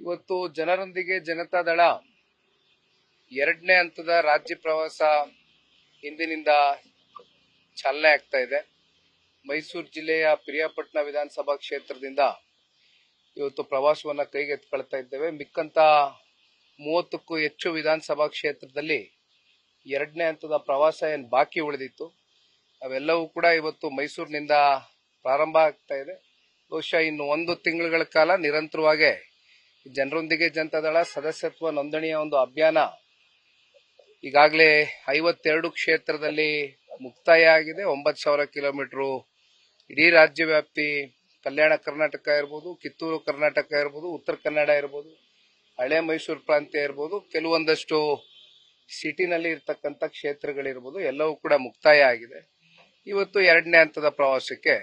ಇವತ್ತು ಜನರೊಂದಿಗೆ ಜನತಾದಳ ಎರಡನೇ ಹಂತದ ರಾಜ್ಯ ಪ್ರವಾಸ ಇಂದಿನಿಂದ ಚಾಲನೆ ಆಗ್ತಾ ಇದೆ. ಮೈಸೂರು ಜಿಲ್ಲೆಯ ಪಿರಿಯಾಪಟ್ಟಣ ವಿಧಾನಸಭಾ ಕ್ಷೇತ್ರದಿಂದ ಇವತ್ತು ಪ್ರವಾಸವನ್ನ ಕೈಗೆತ್ತಿಕೊಳ್ತಾ ಇದ್ದೇವೆ. ಮಿಕ್ಕಂತ 30ಕ್ಕೂ ಹೆಚ್ಚು ವಿಧಾನಸಭಾ ಕ್ಷೇತ್ರದಲ್ಲಿ ಎರಡನೇ ಹಂತದ ಪ್ರವಾಸ ಏನು ಬಾಕಿ ಉಳಿದಿತ್ತು ಅವೆಲ್ಲವೂ ಕೂಡ ಇವತ್ತು ಮೈಸೂರಿನಿಂದ ಪ್ರಾರಂಭ ಆಗ್ತಾ ಇದೆ. ಬಹುಶಃ ಇನ್ನು 1 ತಿಂಗಳುಗಳ ಕಾಲ ನಿರಂತರವಾಗಿ ಜನರೊಂದಿಗೆ ಜನತಾದಳ ಸದಸ್ಯತ್ವ ನೋಂದಣಿಯ ಒಂದು ಅಭಿಯಾನ ಈಗಾಗಲೇ 52 ಕ್ಷೇತ್ರದಲ್ಲಿ ಮುಕ್ತಾಯ ಆಗಿದೆ. 9,000 ಕಿಲೋಮೀಟರ್ ಇಡೀ ರಾಜ್ಯ ವ್ಯಾಪ್ತಿ ಕಲ್ಯಾಣ ಕರ್ನಾಟಕ ಇರಬಹುದು, ಕಿತ್ತೂರು ಕರ್ನಾಟಕ ಇರಬಹುದು, ಉತ್ತರ ಕನ್ನಡ ಇರಬಹುದು, ಹಳೆ ಮೈಸೂರು ಪ್ರಾಂತ್ಯ ಇರಬಹುದು, ಕೆಲವೊಂದಷ್ಟು ಸಿಟಿನಲ್ಲಿ ಇರತಕ್ಕಂತ ಕ್ಷೇತ್ರಗಳಿರಬಹುದು, ಎಲ್ಲವೂ ಕೂಡ ಮುಕ್ತಾಯ ಆಗಿದೆ. ಇವತ್ತು ಎರಡನೇ ಹಂತದ ಪ್ರವಾಸಕ್ಕೆ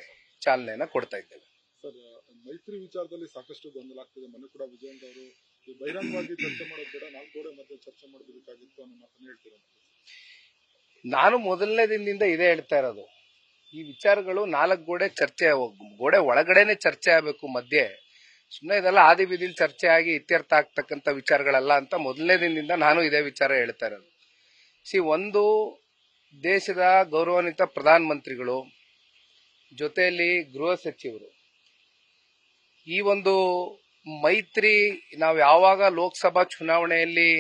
ಚಾಲನೆಯನ್ನ ಕೊಡ್ತಾ ಇದ್ದೇವೆ. ಸರ್, ಮೈತ್ರಿ ವಿಚಾರದಲ್ಲಿ ಸಾಕಷ್ಟು ಗೊಂದಲ ಆಗ್ತಿದೆ. ಮೊನ್ನೆ ಕೂಡ ವಿಜಯೇಂದ್ರ ಅವರು ಬಹಿರಂಗವಾಗಿ ಚರ್ಚೆ ಮಾಡೋದು ಬೇಡ, 4 ಗೋಡೆ ಮಧ್ಯೆ ಚರ್ಚೆ ಮಾಡಬೇಕಾಗಿತ್ತು ಅನ್ನೋ ಮಾತನ್ನು ಹೇಳ್ತೀರಾ? ನಾನು ಮೊದಲನೇ ದಿನದಿಂದ ಇದೇ ಹೇಳ್ತಾ ಇರೋದು, ಈ ವಿಚಾರಗಳು 4 ಗೋಡೆ ಒಳಗಡೆನೆ ಚರ್ಚೆ ಆಗಬೇಕು, ಮಧ್ಯೆ ಸುಮ್ಮನೆ ಇದೆಲ್ಲ ಆದಿ ಬೀದಿಲಿ ಚರ್ಚೆ ಆಗಿ ಇತ್ಯರ್ಥ ಆಗ್ತಕ್ಕಂಥ ವಿಚಾರಗಳಲ್ಲ ಅಂತ ಮೊದಲನೇ ದಿನದಿಂದ ನಾನು ಇದೇ ವಿಚಾರ ಹೇಳ್ತಾ ಇರೋದು. ಒಂದು ದೇಶದ ಗೌರವಾನ್ವಿತ ಪ್ರಧಾನಮಂತ್ರಿಗಳು ಜೊತೆಯಲ್ಲಿ ಗೃಹ ಸಚಿವರು ಈ ಒಂದು ಮೈತ್ರಿ ನಾವು ಯಾವಾಗ ಲೋಕಸಭಾ ಚುನಾವಣೆಯಲ್ಲಿ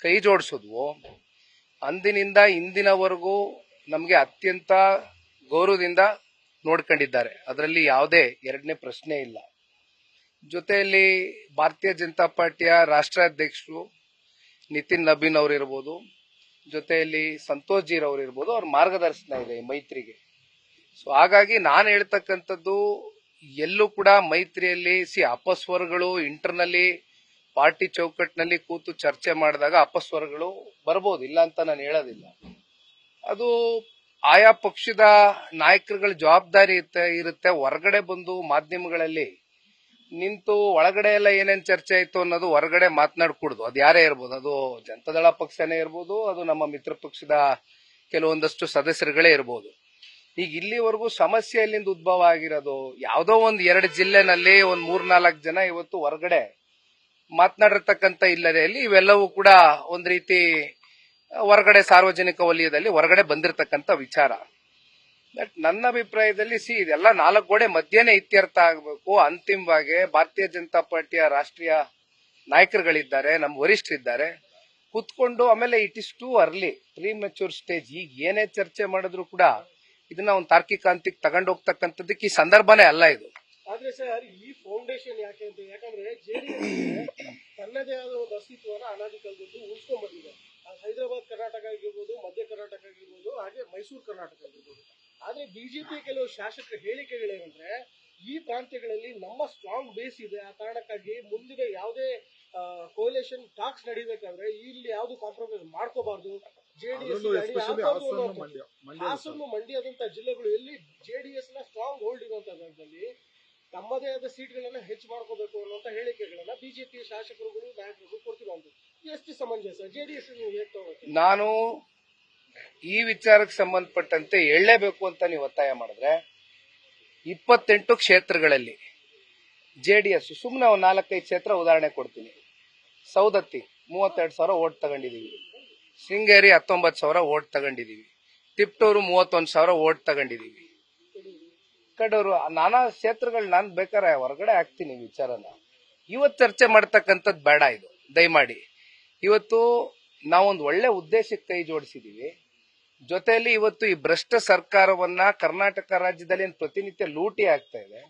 ಕೈ ಜೋಡಿಸಿದ್ವೋ ಅಂದಿನಿಂದ ಇಂದಿನವರೆಗೂ ನಮಗೆ ಅತ್ಯಂತ ಗೌರವದಿಂದ ನೋಡ್ಕೊಂಡಿದ್ದಾರೆ. ಅದರಲ್ಲಿ ಯಾವುದೇ ಎರಡನೇ ಪ್ರಶ್ನೆ ಇಲ್ಲ. ಜೊತೆಯಲ್ಲಿ ಭಾರತೀಯ ಜನತಾ ಪಾರ್ಟಿಯ ರಾಷ್ಟ್ರಾಧ್ಯಕ್ಷರು ನಿತಿನ್ ನಬೀನ್ ಅವರಿರ್ಬೋದು, ಜೊತೆಯಲ್ಲಿ ಸಂತೋಷ್ ಜೀರ್ ಅವರಿರ್ಬೋದು, ಅವ್ರ ಮಾರ್ಗದರ್ಶನ ಇದೆ ಈ ಮೈತ್ರಿಗೆ. ಹಾಗಾಗಿ ನಾನು ಹೇಳ್ತಕ್ಕಂಥದ್ದು ಎಲ್ಲೂ ಕೂಡ ಮೈತ್ರಿಯಲ್ಲಿ ಅಪಸ್ವರಗಳು ಇಂಟರ್ನಲ್ಲಿ ಪಾರ್ಟಿ ಚೌಕಟ್ಟಿನಲ್ಲಿ ಕೂತು ಚರ್ಚೆ ಮಾಡಿದಾಗ ಅಪಸ್ವರಗಳು ಬರ್ಬೋದು, ಇಲ್ಲ ಅಂತ ನಾನು ಹೇಳೋದಿಲ್ಲ. ಅದು ಆಯಾ ಪಕ್ಷದ ನಾಯಕರುಗಳ ಜವಾಬ್ದಾರಿ ಇರುತ್ತೆ. ಹೊರಗಡೆ ಬಂದು ಮಾಧ್ಯಮಗಳಲ್ಲಿ ನಿಂತು ಒಳಗಡೆ ಎಲ್ಲ ಏನೇನ್ ಚರ್ಚೆ ಆಯ್ತು ಅನ್ನೋದು ಹೊರಗಡೆ ಮಾತನಾಡ್ಕೂಡ್ದು. ಅದು ಯಾರೇ ಇರ್ಬೋದು, ಅದು ಜನತಾದಳ ಪಕ್ಷನೇ ಇರ್ಬೋದು, ಅದು ನಮ್ಮ ಮಿತ್ರ ಪಕ್ಷದ ಕೆಲವೊಂದಷ್ಟು ಸದಸ್ಯರುಗಳೇ ಇರ್ಬೋದು. ಈಗ ಇಲ್ಲಿವರೆಗೂ ಸಮಸ್ಯೆ ಎಲ್ಲಿಂದ ಉದ್ಭವ ಆಗಿರೋದು, ಯಾವುದೋ 1-2 ಜಿಲ್ಲೆನಲ್ಲಿ 3-4 ಜನ ಇವತ್ತು ಹೊರಗಡೆ ಮಾತನಾಡಿರ್ತಕ್ಕಂಥ ಹಿನ್ನೆಲೆಯಲ್ಲಿ ಇವೆಲ್ಲವೂ ಕೂಡ ಒಂದ್ ರೀತಿ ಹೊರಗಡೆ ಸಾರ್ವಜನಿಕ ವಲಯದಲ್ಲಿ ಹೊರಗಡೆ ಬಂದಿರತಕ್ಕಂಥ ವಿಚಾರ. ಬಟ್ ನನ್ನ ಅಭಿಪ್ರಾಯದಲ್ಲಿ ಇದೆಲ್ಲ 4 ಗೋಡೆ ಮಧ್ಯೆನೇ ಇತ್ಯರ್ಥ ಆಗಬೇಕು. ಅಂತಿಮವಾಗಿ ಭಾರತೀಯ ಜನತಾ ಪಾರ್ಟಿಯ ರಾಷ್ಟ್ರೀಯ ನಾಯಕರುಗಳಿದ್ದಾರೆ, ನಮ್ಮ ವರಿಷ್ಠರಿದ್ದಾರೆ, ಕೂತ್ಕೊಂಡು ಆಮೇಲೆ it is too early, premature stage. ಈಗ ಏನೇ ಚರ್ಚೆ ಮಾಡಿದ್ರು ಕೂಡ ಇದನ್ನ ಒಂದು ತಾರ್ಕಿಕ ಹಂತಕ್ಕೆ ತಗೊಂಡೋಗ್ತಕ್ಕಂಥದ್ದಕ್ಕೆ ಈ ಸಂದರ್ಭನೇ ಅಲ್ಲ ಇದು. ಆದ್ರೆ ಸರ್, ಈ ಫೌಂಡೇಶನ್ ಯಾಕೆ ಅಂತ, ಯಾಕಂದ್ರೆ ಜೆಡಿಎಸ್ ತನ್ನದೇ ಆದ ಒಂದು ಅಸ್ತಿತ್ವನ ಅನಾದಿ ಕಾಲದಿಂದ ಉಳಿಸ್ಕೊಂಡ್ ಬಂದಿದೆ. ಹೈದರಾಬಾದ್ ಕರ್ನಾಟಕ ಆಗಿರ್ಬೋದು, ಮಧ್ಯ ಕರ್ನಾಟಕ ಆಗಿರ್ಬೋದು, ಹಾಗೆ ಮೈಸೂರು ಕರ್ನಾಟಕ ಆಗಿರ್ಬೋದು. ಆದ್ರೆ ಬಿಜೆಪಿ ಕೆಲವು ಶಾಸಕರ ಹೇಳಿಕೆಗಳೇನಂದ್ರೆ ಈ ಪ್ರಾಂತ್ಯಗಳಲ್ಲಿ ನಮ್ಮ ಸ್ಟ್ರಾಂಗ್ ಬೇಸ್ ಇದೆ, ಆ ಕಾರಣಕ್ಕಾಗಿ ಮುಂದಿನ ಯಾವುದೇ ಕೋಲಿಷನ್ ಟಾಕ್ಸ್ ನಡೀಬೇಕಾದ್ರೆ ಇಲ್ಲಿ ಯಾವ್ದು ಕಾಂಪ್ರಮೈಸ್ ಮಾಡ್ಕೋಬಾರ್ದು. ಜೆಡಿಎಸ್ ಹಾಸನ ಮಂಡ್ಯದಂತ ಜಿಲ್ಲೆಗಳು ಎಲ್ಲಿ ಜೆಡಿಎಸ್ ನ ಸ್ಟ್ರಾಂಗ್ ಹೋಲ್ಡ್ ಇರುವಂತ ಜಾಗದಲ್ಲಿ ತಮ್ಮದೇ ಆದ ಸೀಟ್ಗಳನ್ನ ಹೆಚ್ಚು ಮಾಡ್ಕೋಬೇಕು ಅನ್ನುವಂತ ಹೇಳಿಕೆಗಳನ್ನ ಬಿಜೆಪಿ ಶಾಸಕರುಗಳು ನಾಯಕರು ಕೊಡ್ತಿರುವಂತದ್ದು ಎಷ್ಟು ಸಮಂಜಸ? ಜೆಡಿಎಸ್ ನಾನು ಈ ವಿಚಾರಕ್ಕೆ ಸಂಬಂಧಪಟ್ಟಂತೆ ಹೇಳಲೇಬೇಕು ಅಂತ ನೀವು ಒತ್ತಾಯ ಮಾಡಿದ್ರೆ 28 ಕ್ಷೇತ್ರಗಳಲ್ಲಿ ಜೆಡಿಎಸ್ ಸುಮ್ಮನೆ 4-5 ಕ್ಷೇತ್ರ ಉದಾಹರಣೆ ಕೊಡ್ತೀನಿ. ಸೌದತ್ತಿ 32,000 ಓಟ್ ತಗೊಂಡಿದೀವಿ, ಶೃಂಗೇರಿ 19,000 ಓಟ್ ತಗೊಂಡಿದೀವಿ, ತಿಪ್ಟೂರು 31,000 ಓಟ್ ತಗೊಂಡಿದೀವಿ, ಕಡೂರು ನಾನಾ ಕ್ಷೇತ್ರಗಳು ನಾನು ಬೇಕಾದ್ರೆ ಹೊರಗಡೆ ಹಾಕ್ತೀನಿ ವಿಚಾರನ. ಇವತ್ತು ಚರ್ಚೆ ಮಾಡ್ತಕ್ಕಂಥದ್ದು ಬೇಡ. ಇದು ದಯಮಾಡಿ ಇವತ್ತು ನಾವೊಂದು ಒಳ್ಳೆ ಉದ್ದೇಶಕ್ಕೆ ಕೈ ಜೋಡಿಸಿದೀವಿ. ಜೊತೆಯಲ್ಲಿ ಇವತ್ತು ಈ ಭ್ರಷ್ಟ ಸರ್ಕಾರವನ್ನ ಕರ್ನಾಟಕ ರಾಜ್ಯದಲ್ಲಿ ಪ್ರತಿನಿತ್ಯ ಲೂಟಿ ಆಗ್ತಾ ಇದೆ.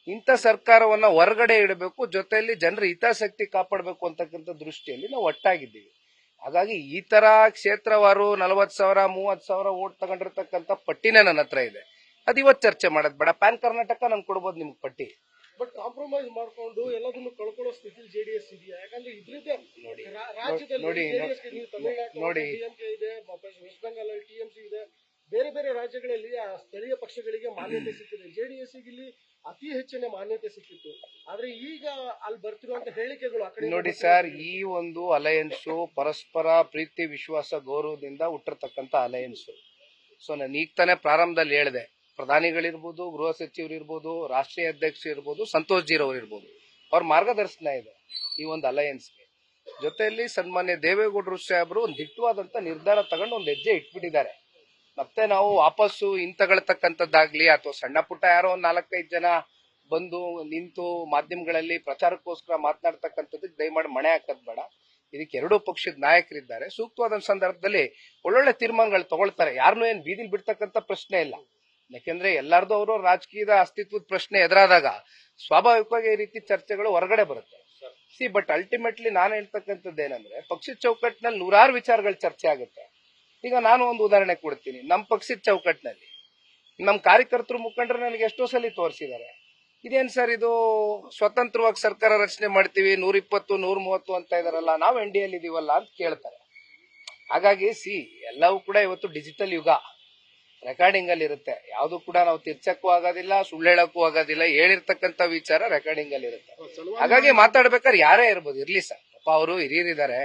ಇಂಥ ಸರ್ಕಾರವನ್ನ ಹೊರಗಡೆ ಇಡಬೇಕು, ಜೊತೆಯಲ್ಲಿ ಜನರ ಹಿತಾಸಕ್ತಿ ಕಾಪಾಡಬೇಕು ಅಂತಕ್ಕಂಥ ದೃಷ್ಟಿಯಲ್ಲಿ ನಾವು ಒಟ್ಟಾಗಿದ್ದೀವಿ. ಹಾಗಾಗಿ ಈ ತರ ಕ್ಷೇತ್ರವಾರು 40,000 30,000 ಓಟ್ ತಗೊಂಡಿರ್ತಕ್ಕಂಥ ಪಟ್ಟಿನೇ ನನ್ನ ಹತ್ರ ಇದೆ. ಅದು ಇವತ್ತು ಚರ್ಚೆ ಮಾಡೋದು ಬೇಡ. ಪ್ಯಾನ್ ಕರ್ನಾಟಕ ನಂಗೆ ಕೊಡ್ಬೋದು ನಿಮ್ಗೆ ಪಟ್ಟಿ. ಬಟ್ ಕಾಂಪ್ರಮೈಸ್ ಮಾಡ್ಕೊಂಡು ಎಲ್ಲದನ್ನು ಕಳ್ಕೊಳ್ಳೋ ಸ್ಥಿತಿ ಜೆಡಿಎಸ್ ಇದೆಯಾ? ಯಾಕಂದ್ರೆ ಇದ್ರದ್ದೇ ರಾಜ್ಯದಲ್ಲಿ ನೋಡಿ ಡಿಎಂಕೆ ಇದೆ, ವೆಸ್ಟ್ ಬೆಂಗಾಲ್ ಟಿಎಂಸಿ ಇದೆ, ಬೇರೆ ಬೇರೆ ರಾಜ್ಯಗಳಲ್ಲಿ ಆ ಸ್ಥಳೀಯ ಪಕ್ಷಗಳಿಗೆ ಮಾನ್ಯತೆ ಸಿಕ್ಕಿದೆ. ಜೆಡಿಎಸ್ ಇಲ್ಲಿ ಅತಿ ಹೆಚ್ಚಿನ ಮಾನ್ಯತೆ ಸಿಕ್ಕಿತ್ತು. ಆದ್ರೆ ಈಗ ಅಲ್ಲಿ ಬರ್ತಿರುವಂತ ಹೇಳಿಕೆಗಳು ಆ ಕಡೆ ನೋಡಿ ಸರ್, ಈ ಒಂದು ಅಲಯನ್ಸ್ ಪರಸ್ಪರ ಪ್ರೀತಿ ವಿಶ್ವಾಸ ಗೌರವದಿಂದ ಹುಟ್ಟಿರ್ತಕ್ಕಂಥ ಅಲಯನ್ಸ್. ನಾನು ಈಗ ತಾನೇ ಪ್ರಾರಂಭದಲ್ಲಿ ಹೇಳಿದೆ, ಪ್ರಧಾನಿಗಳಿರ್ಬೋದು, ಗೃಹ ಸಚಿವರು ಇರ್ಬೋದು, ರಾಷ್ಟ್ರೀಯ ಅಧ್ಯಕ್ಷರು ಇರ್ಬೋದು, ಸಂತೋಷ್ ಜೀರ್ ಅವರು ಇರ್ಬೋದು, ಅವ್ರ ಮಾರ್ಗದರ್ಶನ ಇದೆ. ಈ ಒಂದು ಅಲಯನ್ಸ್ಗೆ. ಜೊತೆಯಲ್ಲಿ ಸನ್ಮಾನ್ಯ ದೇವೇಗೌಡರು ಸಾಹೇಬರು ಒಂದು ದಿಟ್ಟವಾದಂತ ನಿರ್ಧಾರ ತಗೊಂಡು ಒಂದು ಹೆಜ್ಜೆ ಇಟ್ಬಿಟ್ಟಿದ್ದಾರೆ. ಮತ್ತೆ ನಾವು ವಾಪಸ್ಸು ಹಿಂತಗಳ್ತಕ್ಕಂಥದ್ದಾಗ್ಲಿ ಅಥವಾ ಸಣ್ಣ ಪುಟ್ಟ ಯಾರೋ ಒಂದು 4-5 ಜನ ಬಂದು ನಿಂತು ಮಾಧ್ಯಮಗಳಲ್ಲಿ ಪ್ರಚಾರಕ್ಕೋಸ್ಕರ ಮಾತನಾಡ್ತಕ್ಕಂಥದ್ದಕ್ಕೆ ದಯಮಾಡಿ ಮಣೆ ಹಾಕೋದ್ ಬೇಡ. ಇದಕ್ಕೆ ಎರಡೂ ಪಕ್ಷದ ನಾಯಕರಿದ್ದಾರೆ, ಸೂಕ್ತವಾದ ಸಂದರ್ಭದಲ್ಲಿ ಒಳ್ಳೊಳ್ಳೆ ತೀರ್ಮಾನಗಳು ತಗೊಳ್ತಾರೆ. ಯಾರನ್ನೂ ಏನ್ ಬೀದಿಲ್ ಬಿಡ್ತಕ್ಕಂಥ ಪ್ರಶ್ನೆ ಇಲ್ಲ. ಯಾಕೆಂದ್ರೆ ಎಲ್ಲಾರ್ದು ಅವರು ರಾಜಕೀಯದ ಅಸ್ತಿತ್ವದ ಪ್ರಶ್ನೆ ಎದುರಾದಾಗ ಸ್ವಾಭಾವಿಕವಾಗಿ ಈ ರೀತಿ ಚರ್ಚೆಗಳು ಹೊರಗಡೆ ಬರುತ್ತೆ. ಬಟ್ ಅಲ್ಟಿಮೇಟ್ಲಿ ನಾನು ಹೇಳ್ತಕ್ಕಂಥದ್ದು ಏನಂದ್ರೆ, ಪಕ್ಷದ ಚೌಕಟ್ಟಿನಲ್ಲಿ ನೂರಾರು ವಿಚಾರಗಳು ಚರ್ಚೆ ಆಗುತ್ತೆ. ಈಗ ನಾನು ಒಂದು ಉದಾಹರಣೆ ಕೊಡ್ತೀನಿ. ನಮ್ಮ ಪಕ್ಷದ ಚೌಕಟ್ಟಿನಲ್ಲಿ ನಮ್ಮ ಕಾರ್ಯಕರ್ತರು ಮುಖಂಡರು ನನಗೆ ಎಷ್ಟೋ ಸಲ ತೋರಿಸಿದ್ದಾರೆ, ಇದೇನ್ ಸರ್ ಇದು ಸ್ವತಂತ್ರವಾಗಿ ಸರ್ಕಾರ ರಚನೆ ಮಾಡ್ತೀವಿ 120 130 ಅಂತ ಇದಾರಲ್ಲ, ನಾವು NDA ಅಲ್ಲಿ ಇದೀವಲ್ಲ ಅಂತ ಕೇಳ್ತಾರೆ. ಹಾಗಾಗಿ ಎಲ್ಲವೂ ಕೂಡ ಇವತ್ತು ಡಿಜಿಟಲ್ ಯುಗ, ರೆಕಾರ್ಡಿಂಗ್ ಅಲ್ಲಿ ಇರುತ್ತೆ. ಯಾವ್ದು ಕೂಡ ನಾವು ತಿರ್ಚಕ್ಕೂ ಆಗೋದಿಲ್ಲ, ಸುಳ್ಳು ಹೇಳಕ್ಕೂ ಆಗೋದಿಲ್ಲ. ಹೇಳಿರ್ತಕ್ಕಂಥ ವಿಚಾರ ರೆಕಾರ್ಡಿಂಗ್ ಅಲ್ಲಿ ಇರುತ್ತೆ. ಹಾಗಾಗಿ ಮಾತಾಡ್ಬೇಕಾದ್ರೆ ಯಾರೇ ಇರ್ಬೋದು, ಇರ್ಲಿ ಸರ್, ಪಾಪ ಅವರು ಹಿರಿಯರಿದ್ದಾರೆ.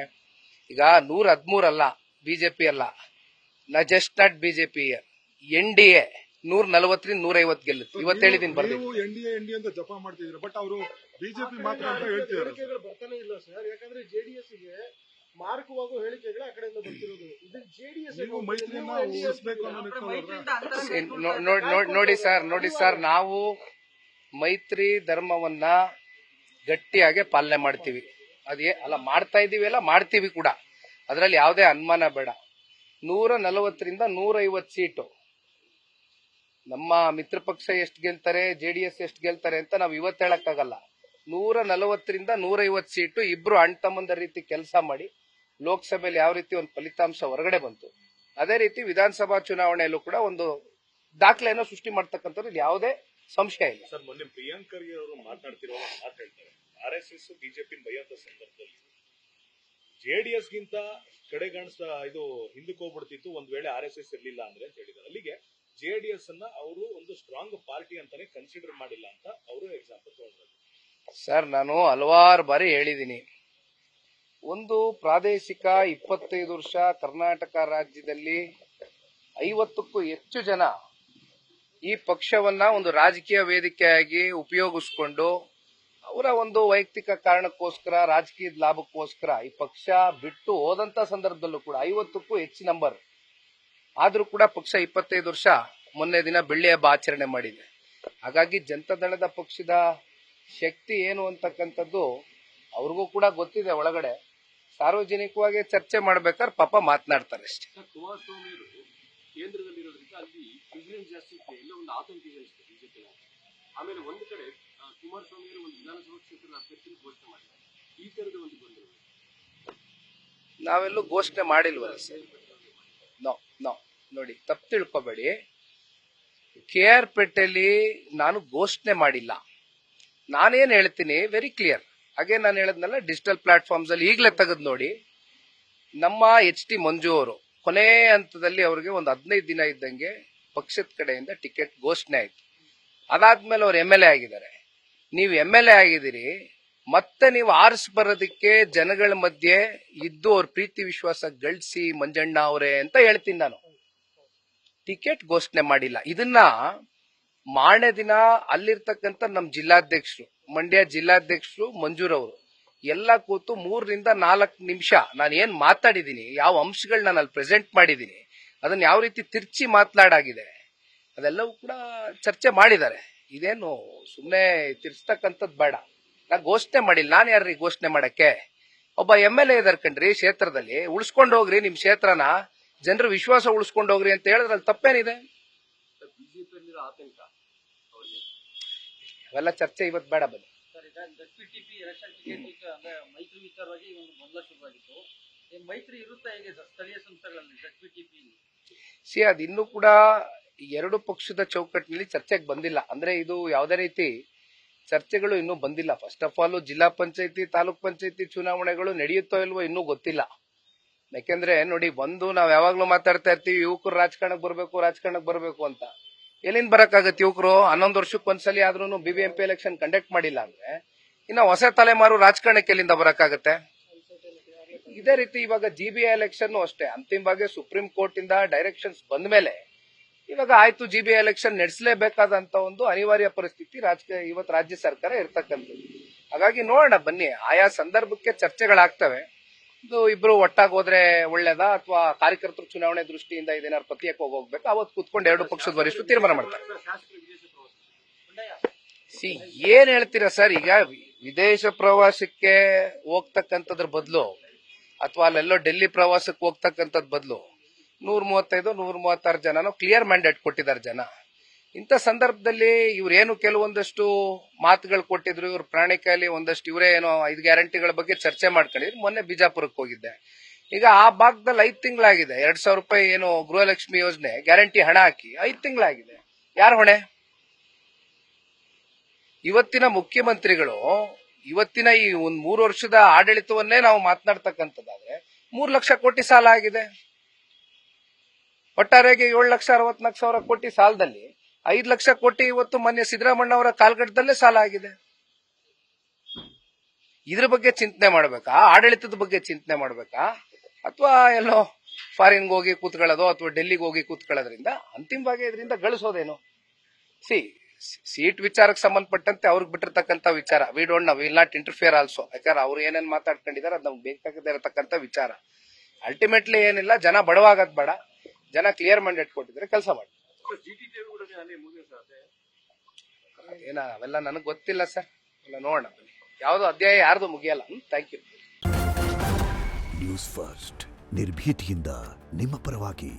ಈಗ 113 ಅಲ್ಲ ಬಿಜೆಪಿ ಅಲ್ಲ, ಜಸ್ಟ್ ನಾಟ್ ಬಿಜೆಪಿ, NDA 140 150 ಗೆಲ್ಲುತ್ತೆ. ಇವತ್ತು ಹೇಳಿದೀನಿ ಬರ್ತೀನಿ. ನೀವು NDA ಅಂತ ಜಪ ಮಾಡ್ತಿದ್ದೀರಾ, ಬಟ್ ಅವರು ಬಿಜೆಪಿ ಮಾತ್ರ ಅಂತ ಹೇಳ್ತಿದ್ದಾರೆ. ಹೇಳಿಕೆಗಳು ಬರ್ತಾನೆ ಇಲ್ಲ ಸರ್, ಯಾಕಂದ್ರೆ ಜೆಡಿಎಸ್ ಗೆ ಮಾರಕವಾಗುವ ಹೇಳಿಕೆಗಳು ಆ ಕಡೆಯಿಂದ ಬರ್ತಿರೋದು. ಇದು ಜೆಡಿಎಸ್ ಮೈತ್ರಿಯನ್ನ ಉಳಿಸಬೇಕು ಅನ್ನೋ ನೋಡಿ ಸರ್, ನಾವು ಮೈತ್ರಿ ಧರ್ಮವನ್ನ ಗಟ್ಟಿಯಾಗಿ ಪಾಲನೆ ಮಾಡ್ತೀವಿ. ಅಲ್ಲ ಮಾಡ್ತಾ ಇದೀವಿ, ಎಲ್ಲ ಮಾಡ್ತೀವಿ ಕೂಡ, ಅದರಲ್ಲಿ ಯಾವುದೇ ಅನುಮಾನ ಬೇಡ. 140ರಿಂದ 150 ಸೀಟು ನಮ್ಮ ಮಿತ್ರ ಪಕ್ಷ ಎಷ್ಟು ಗೆಲ್ತಾರೆ, JDS ಎಷ್ಟು ಗೆಲ್ತಾರೆ ಅಂತ ನಾವು ಇವತ್ತು ಹೇಳಕ್ಕಾಗಲ್ಲ. 140ರಿಂದ 150 ಸೀಟು ಇಬ್ರು ಅಣ್ಣ ತಮ್ಮಂದ ರೀತಿ ಕೆಲಸ ಮಾಡಿ ಲೋಕಸಭೆಯಲ್ಲಿ ಯಾವ ರೀತಿ ಒಂದು ಫಲಿತಾಂಶ ಹೊರಗಡೆ ಬಂತು, ಅದೇ ರೀತಿ ವಿಧಾನಸಭಾ ಚುನಾವಣೆಯಲ್ಲೂ ಕೂಡ ಒಂದು ದಾಖಲೆಯನ್ನು ಸೃಷ್ಟಿ ಮಾಡ್ತಕ್ಕಂಥದ್ದು ಯಾವುದೇ ಸಂಶಯ ಇಲ್ಲ. ಸರ್, ಮೊನ್ನೆ ಪ್ರಿಯಾಂಕ್ ಖರ್ಗೆ ಅವರು ಮಾತನಾಡ್ತಿರೋ ಮಾತು ಹೇಳ್ತಾರೆ, RSS ಬಿಜೆಪಿ ಬೈಯಂತ ಸಂದರ್ಭದಲ್ಲಿ JDS ಗಿಂತ ಕಡೆಗಣಿಸ್ತಾ ಇದು ಹಿಂದಕ್ಕೆ ಹೋಗ್ಬಿಡ್ತಿತ್ತು ಒಂದ್ ವೇಳೆ RSS ಇರ್ಲಿಲ್ಲ ಅಂದ್ರೆ ಅಂತ ಹೇಳಿದ್ದಾರೆ. ಅಲ್ಲಿಗೆ JDS ಅನ್ನ ಅವರು ಒಂದು ಸ್ಟ್ರಾಂಗ್ ಪಾರ್ಟಿ ಅಂತಾನೆ ಕನ್ಸಿಡರ್ ಮಾಡಿಲ್ಲ ಅಂತ ಅವರು ಎಕ್ಸಾಂಪಲ್ ತಗೊಂಡ್ರು. ಸರ್, ನಾನು ಹಲವಾರು ಬಾರಿ ಹೇಳಿದ್ದೀನಿ, ಒಂದು ಪ್ರಾದೇಶಿಕ 25 ವರ್ಷ ಕರ್ನಾಟಕ ರಾಜ್ಯದಲ್ಲಿ 50ಕ್ಕೂ ಹೆಚ್ಚು ಜನ ಈ ಪಕ್ಷವನ್ನ ಒಂದು ರಾಜಕೀಯ ವೇದಿಕೆಯಾಗಿ ಉಪಯೋಗಿಸ್ಕೊಂಡು ಅವರ ಒಂದು ವೈಯಕ್ತಿಕ ಕಾರಣಕ್ಕೋಸ್ಕರ, ರಾಜಕೀಯದ ಲಾಭಕ್ಕೋಸ್ಕರ ಈ ಪಕ್ಷ ಬಿಟ್ಟು ಹೋದಂತ ಸಂದರ್ಭದಲ್ಲೂ ಕೂಡ 50ಕ್ಕೂ ಹೆಚ್ಚು ನಂಬರ್ ಆದ್ರೂ ಕೂಡ ಪಕ್ಷ 25 ವರ್ಷ ಮೊನ್ನೆ ದಿನ ಬೆಳ್ಳಿ ಹಬ್ಬ ಆಚರಣೆ ಮಾಡಿದೆ. ಹಾಗಾಗಿ ಜನತಾದಳದ ಪಕ್ಷದ ಶಕ್ತಿ ಏನು ಅಂತಕ್ಕಂಥದ್ದು ಅವ್ರಿಗೂ ಕೂಡ ಗೊತ್ತಿದೆ. ಒಳಗಡೆ ಸಾರ್ವಜನಿಕವಾಗಿ ಚರ್ಚೆ ಮಾಡ್ಬೇಕಾದ್ರೆ ಪಾಪ ಮಾತನಾಡ್ತಾರೆ ಅಷ್ಟೇ. ಕುಮಾರಸ್ವಾಮಿ ಅವರು ಕೇಂದ್ರದಲ್ಲಿರೋದ್ರಿಂದ ಅಲ್ಲಿ ಪ್ರೆಸಿಡೆಂಟ್ ಜಾಸ್ತಿ ಇದೆ, ಎಲ್ಲ ಒಂದು ಆತಂಕ ಇದೆ ಅಷ್ಟೇ ಬಿಜೆಪಿ. ಆಮೇಲೆ ಒಂದು ಕಡೆ ಕುಮಾರಸ್ವಾಮಿ ಅವರು ಒಂದು ವಿಧಾನಸಭಾ ಕ್ಷೇತ್ರದ ಅಭ್ಯರ್ಥಿ ಘೋಷಣೆ ಮಾಡಿದ್ದಾರೆ. ಈ ತರದ ಒಂದು ಗೊಂದಲ ನಾವೆಲ್ಲೂ ಘೋಷಣೆ ಮಾಡಿಲ್ವಲ್ಲ ಸರ್. ನೋಡಿ, ತಪ್ಪು ತಿಳ್ಕೊಬೇಡಿ. KR ಪೇಟೆಯಲ್ಲಿ ನಾನು ಘೋಷಣೆ ಮಾಡಿಲ್ಲ. ನಾನೇನ್ ಹೇಳ್ತೀನಿ ವೆರಿ ಕ್ಲಿಯರ್. ಹಾಗೆ ನಾನು ಹೇಳದ್ನಲ್ಲ, ಡಿಜಿಟಲ್ ಪ್ಲಾಟ್ಫಾರ್ಮ್ಸ್ ಅಲ್ಲಿ ಈಗಲೇ ತೆಗೆದು ನೋಡಿ. ನಮ್ಮ HT ಮಂಜು ಅವರು ಕೊನೆ ಹಂತದಲ್ಲಿ ಅವರಿಗೆ ಒಂದು 15 ದಿನ ಇದ್ದಂಗೆ ಪಕ್ಷದ ಕಡೆಯಿಂದ ಟಿಕೆಟ್ ಘೋಷಣೆ ಆಯ್ತು. ಅದಾದ್ಮೇಲೆ ಅವ್ರು MLA ಆಗಿದ್ದಾರೆ. ನೀವು MLA ಆಗಿದ್ದೀರಿ, ಮತ್ತೆ ನೀವು ಆರಿಸಿ ಬರೋದಕ್ಕೆ ಜನಗಳ ಮಧ್ಯೆ ಇದ್ದು ಅವ್ರ ಪ್ರೀತಿ ವಿಶ್ವಾಸ ಗಳಿಸಿ ಮಂಜಣ್ಣ ಅವರೇ ಅಂತ ಹೇಳ್ತೀನಿ ನಾನು. ಟಿಕೆಟ್ ಘೋಷಣೆ ಮಾಡಿಲ್ಲ. ಇದನ್ನ ಮಾರನೇ ದಿನ ಅಲ್ಲಿರ್ತಕ್ಕಂಥ ನಮ್ಮ ಜಿಲ್ಲಾಧ್ಯಕ್ಷರು, ಮಂಡ್ಯ ಜಿಲ್ಲಾಧ್ಯಕ್ಷರು ಮಂಜೂರ್ ಅವರು ಎಲ್ಲ ಕೂತು 3 ರಿಂದ 4 ನಿಮಿಷ ನಾನು ಏನ್ ಮಾತಾಡಿದೀನಿ, ಯಾವ ಅಂಶಗಳು ನಾನು ಅಲ್ಲಿ ಪ್ರೆಸೆಂಟ್ ಮಾಡಿದೀನಿ, ಅದನ್ನ ಯಾವ ರೀತಿ ತಿರ್ಚಿ ಮಾತನಾಡಾಗಿದೆ ಅದೆಲ್ಲವೂ ಕೂಡ ಚರ್ಚೆ ಮಾಡಿದ್ದಾರೆ. ಇದೇನು ಸುಮ್ಮನೆ ತಿರ್ಸ್ತಕ್ಕಂಥದ್ದು ಬೇಡ. ನಾ ಘೋಷಣೆ ಮಾಡಿಲ್ಲ. ನಾನು ಯಾರ್ರಿ ಘೋಷಣೆ ಮಾಡಕ್ಕೆ? ಒಬ್ಬ MLA ಇದಾರೆ ಕಣ್ರಿ ಕ್ಷೇತ್ರದಲ್ಲಿ, ಉಳಿಸ್ಕೊಂಡು ಹೋಗ್ರಿ ನಿಮ್ ಕ್ಷೇತ್ರನ, ಜನರ ವಿಶ್ವಾಸ ಉಳಿಸ್ಕೊಂಡು ಹೋಗ್ರಿ ಅಂತ ಹೇಳಿದ್ರಲ್ಲಿ ತಪ್ಪೇನಿದೆ? ಬಿಜೆಪಿ ಆತಂಕ ಅವೆಲ್ಲ ಚರ್ಚೆ ಇವತ್ತು ಬೇಡ. ಬನ್ನಿ ಸರ್, ಈಗ ZPTP ಎಲೆಕ್ಷನ್ ಟಿಕೆಟ್ ಅಂದ್ರೆ ಮೈತ್ರಿ ವಿಚಾರವಾಗಿ ಒಂದು ಗೊಂದಲ ಶುರುವಾಗಿತ್ತು. ಮೈತ್ರಿ ಇರುತ್ತಾ ಹೇಗೆ ಸರ್ ಸ್ಥಳೀಯ ಸಂಸ್ಥೆಗಳಲ್ಲಿ ZPTP? ಅದು ಇನ್ನೂ ಕೂಡ ಎರಡು ಪಕ್ಷದ ಚೌಕಟ್ಟಿನಲ್ಲಿ ಚರ್ಚೆಗೆ ಬಂದಿಲ್ಲ. ಅಂದ್ರೆ ಇದು ಯಾವುದೇ ರೀತಿ ಚರ್ಚೆಗಳು ಇನ್ನೂ ಬಂದಿಲ್ಲ. ಫಸ್ಟ್ ಆಫ್ ಆಲ್ ಜಿಲ್ಲಾ ಪಂಚಾಯತಿ, ತಾಲೂಕ್ ಪಂಚಾಯತಿ ಚುನಾವಣೆಗಳು ನಡೆಯುತ್ತೋ ಇಲ್ವೋ ಇನ್ನೂ ಗೊತ್ತಿಲ್ಲ. ಯಾಕೆಂದ್ರೆ ನೋಡಿ, ನಾವ್ ಯಾವಾಗ್ಲೂ ಮಾತಾಡ್ತಾ ಇರ್ತೀವಿ, ಯುವಕರು ರಾಜಕಾರಣಕ್ಕೆ ಬರಬೇಕು ಅಂತ. ಎಲ್ಲಿಂದ ಬರಕ್ಕಾಗತ್ತೆ? ಯುವಕರು 11 ವರ್ಷಕ್ಕೊಂದ್ಸಲಿ ಆದ್ರೂ BBMP ಎಲೆಕ್ಷನ್ ಕಂಡಕ್ಟ್ ಮಾಡಿಲ್ಲ ಅಂದ್ರೆ ಇನ್ನ ಹೊಸ ತಲೆಮಾರು ರಾಜಕಾರಣಕ್ಕೆ ಎಲ್ಲಿಂದ ಬರಕ್ಕಾಗತ್ತೆ? ಇದೇ ರೀತಿ ಇವಾಗ GBI ಎಲೆಕ್ಷನ್ ಅಷ್ಟೇ, ಅಂತಿಮವಾಗಿ ಸುಪ್ರೀಂ ಕೋರ್ಟ್ ಇಂದ ಡೈರೆಕ್ಷನ್ಸ್ ಬಂದ ಮೇಲೆ ಇವಾಗ ಆಯ್ತು GBI ಎಲೆಕ್ಷನ್ ನಡೆಸಲೇಬೇಕಾದಂತ ಒಂದು ಅನಿವಾರ್ಯ ಪರಿಸ್ಥಿತಿ ಇವತ್ತು ರಾಜ್ಯ ಸರ್ಕಾರ ಇರ್ತಕ್ಕಂಥದ್ದು. ಹಾಗಾಗಿ ನೋಡೋಣ ಬನ್ನಿ, ಆಯಾ ಸಂದರ್ಭಕ್ಕೆ ಚರ್ಚೆಗಳಾಗ್ತವೆ. ಇದು ಇಬ್ರು ಒಟ್ಟಾಗಿ ಹೋದ್ರೆ ಒಳ್ಳೇದಾ ಅಥವಾ ಕಾರ್ಯಕರ್ತರು ಚುನಾವಣೆ ದೃಷ್ಟಿಯಿಂದ ಇದೇನಾದ್ರು ಪ್ರತ್ಯೇಕ ಹೋಗ್ಬೇಕು, ಅವತ್ತು ಕೂತ್ಕೊಂಡು ಎರಡು ಪಕ್ಷದ ವರಿಷ್ಠರು ತೀರ್ಮಾನ ಮಾಡ್ತಾರೆ. ಶಾಸಕರು ವಿದೇಶ ಪ್ರವಾಸ ಏನ್ ಹೇಳ್ತೀರಾ ಸರ್? ಈಗ ವಿದೇಶ ಪ್ರವಾಸಕ್ಕೆ ಹೋಗ್ತಕ್ಕಂಥದ್ರ ಬದಲು ಅಥವಾ ಅಲ್ಲೆಲ್ಲೋ ಡೆಲ್ಲಿ ಪ್ರವಾಸಕ್ಕೆ ಹೋಗ್ತಕ್ಕಂಥದ್ ಬದಲು 135-136 ಜನನು ಕ್ಲಿಯರ್ ಮ್ಯಾಂಡೇಟ್ ಕೊಟ್ಟಿದ್ದಾರೆ ಜನ. ಇಂಥ ಸಂದರ್ಭದಲ್ಲಿ ಇವ್ರೇನು ಕೆಲವೊಂದಷ್ಟು ಮಾತುಗಳು ಕೊಟ್ಟಿದ್ರು, ಇವ್ರ ಪ್ರಾಣಿಕಲ್ಲಿ ಒಂದಷ್ಟು ಇವರೇ ಏನೋ 5 ಗ್ಯಾರಂಟಿಗಳ ಬಗ್ಗೆ ಚರ್ಚೆ ಮಾಡ್ಕೊಂಡಿದ್ರು. ಮೊನ್ನೆ ಬಿಜಾಪುರಕ್ಕೆ ಹೋಗಿದ್ದೆ. ಈಗ ಆ ಭಾಗದಲ್ಲಿ 5 ತಿಂಗಳಾಗಿದೆ. 2,000 ರೂಪಾಯಿ ಏನು ಗೃಹಲಕ್ಷ್ಮಿ ಯೋಜನೆ ಗ್ಯಾರಂಟಿ ಹಣ ಹಾಕಿ 5 ತಿಂಗಳಾಗಿದೆ. ಯಾರ ಹೊಣೆ? ಇವತ್ತಿನ ಮುಖ್ಯಮಂತ್ರಿಗಳು ಇವತ್ತಿನ ಈ 3 ವರ್ಷದ ಆಡಳಿತವನ್ನೇ ನಾವು ಮಾತನಾಡ್ತಕ್ಕಂಥದ್ದಾದ್ರೆ 3 ಲಕ್ಷ ಕೋಟಿ ಸಾಲ ಆಗಿದೆ. ಒಟ್ಟಾರೆಗೆ 7,64,000 ಕೋಟಿ ಸಾಲದಲ್ಲಿ 5 ಲಕ್ಷ ಕೋಟಿ ಇವತ್ತು ಮೊನ್ನೆ ಸಿದ್ದರಾಮಣ್ಣ ಅವರ ಕಾಲ್ಗಟ್ಟದಲ್ಲೇ ಸಾಲ ಆಗಿದೆ. ಇದ್ರ ಬಗ್ಗೆ ಚಿಂತನೆ ಮಾಡ್ಬೇಕಾ? ಆಡಳಿತದ ಬಗ್ಗೆ ಚಿಂತನೆ ಮಾಡ್ಬೇಕಾ? ಅಥವಾ ಎಲ್ಲೋ ಫಾರಿನ್ಗೆ ಹೋಗಿ ಕೂತ್ಕೊಳ್ಳೋದು ಅಥವಾ ಡೆಲ್ಲಿಗೆ ಹೋಗಿ ಕೂತ್ಕೊಳ್ಳೋದ್ರಿಂದ ಅಂತಿಮವಾಗಿ ಇದರಿಂದ ಗಳಿಸೋದೇನು? ಸೀಟ್ ವಿಚಾರಕ್ಕೆ ಸಂಬಂಧಪಟ್ಟಂತೆ ಅವ್ರಿಗೆ ಬಿಟ್ಟಿರ್ತಕ್ಕಂಥ ವಿಚಾರ. We don't know, will not interfere also. ಯಾಕಂದ್ರೆ ಅವ್ರು ಏನೇನ್ ಮಾತಾಡ್ಕೊಂಡಿದ್ದಾರೆ ಅದು ನಮ್ಗೆ ಬೇಕಾಗದೇ ಇರತಕ್ಕಂಥ ವಿಚಾರ. ಅಲ್ಟಿಮೇಟ್ಲಿ ಏನಿಲ್ಲ, ಜನ ಬಡವಾಗದ್ ಬೇಡ, ಜನ ಕ್ಲಿಯರ್ ಮ್ಯಾಂಡೇಟ್ ಕೊಟ್ಟಿದ್ರೆ ಕೆಲಸ ಮಾಡಿ. ಏನ ಅವೆಲ್ಲ ನನಗೆ ಗೊತ್ತಿಲ್ಲ ಸರ್, ಎಲ್ಲ ನೋಡೋಣ. ಯಾವ್ದು ಅಧ್ಯಾಯ ಯಾರ್ದು ಮುಗಿಯಲ್ಲ. Thank you. ನ್ಯೂಸ್ ಫಸ್ಟ್ ನಿರ್ಭೀತಿಯಿಂದ ನಿಮ್ಮ ಪರವಾಗಿ.